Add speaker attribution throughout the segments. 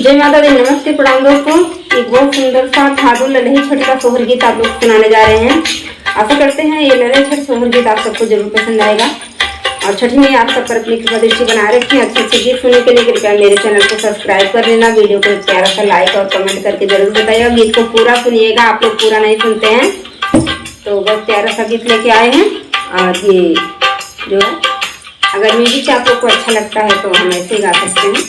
Speaker 1: जय माता दी, नमस्ते प्रणाम दोस्तों। एक बहुत सुंदर सा ठाकुर ललही छठ का सोहर गीत आप लोग सुनाने जा रहे हैं। आशा करते हैं ये ललही छठ सोहर गीत आप सबको जरूर पसंद आएगा और छठ में आप सब पर अपनी कृपा दृष्टि बनाए रखें। अच्छे अच्छे गीत सुनने के लिए कृपया मेरे चैनल को सब्सक्राइब कर लेना। वीडियो को एक प्यारा सा लाइक और कमेंट करके जरूर बताइएगा। गीत को पूरा सुनिएगा, आप लोग पूरा नहीं सुनते हैं तो बहुत प्यारा सा गीत लेके आए हैं। और ये जो है अगर म्यूजिक आप लोग को अच्छा लगता है तो हम ऐसे गा सकते हैं।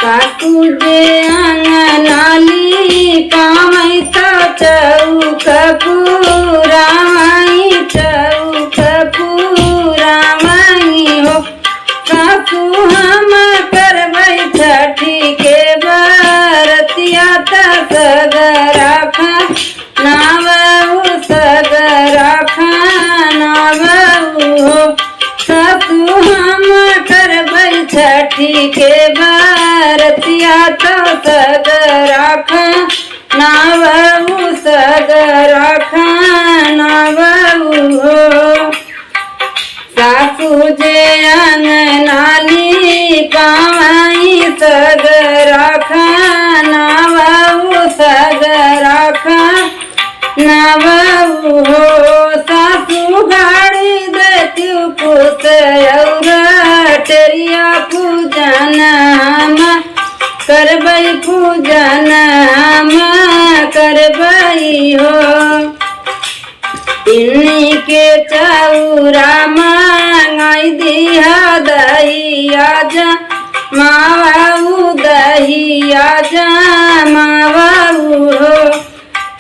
Speaker 1: सासू जे अंगनाली कामैता चौक पुराई चौक पुराई हो। सासू हम करबै छठी के बरतिया त सगरा खानावऊ सगरा खानावऊ हो। सासू हम करबै छठी के बरतिया तो सगरा खानावऊ सगरा खानावऊ हो। सासू जे अंगनाली कामई सगरा खानावऊ सगरा खानावऊ हो। सासू गाड़ी देती पुस और टेरिया पूजन हम करबै पूजन हम करबै हो। इन्हीं के चौरा मांगाई दिया दहिया जमावऊ दहिया जमावऊ हो।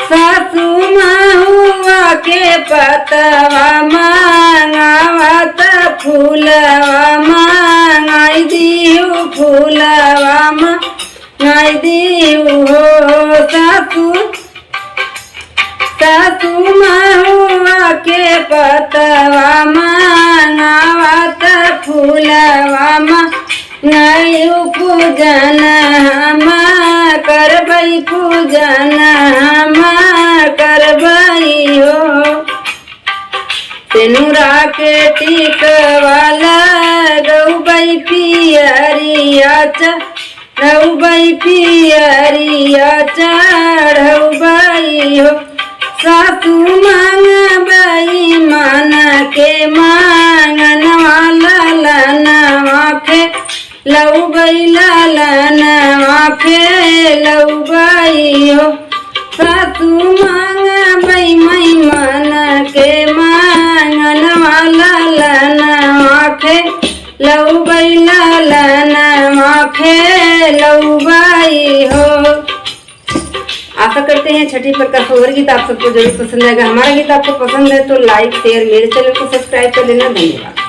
Speaker 1: सासू महुआ के पतवा मांगावत फूलवा मांगाई दियो फूलवा मांगाई दियो हो। सासू महुआ के पतवा मांगावत फूलवा मांगाई पूजन हम करबै पूजन हम करबै हो। सिनुरा के टिकवा लगबै पियरिया चढ़बै पियरिया चढ़बै हो। सासू मांगबै मन के मांगनवा ललनवा खेलबै ललनवा खेलबै हो। सासू मांगबै मन के मांगनवा ललनवा खेलबै ललनवा खेलबै हो। आशा करते हैं छठी पर का सोहर गीत आप सबको जरूर पसंद आएगा। हमारा गीत आपको पसंद है तो लाइक शेयर मेरे चैनल को सब्सक्राइब कर लेना। धन्यवाद।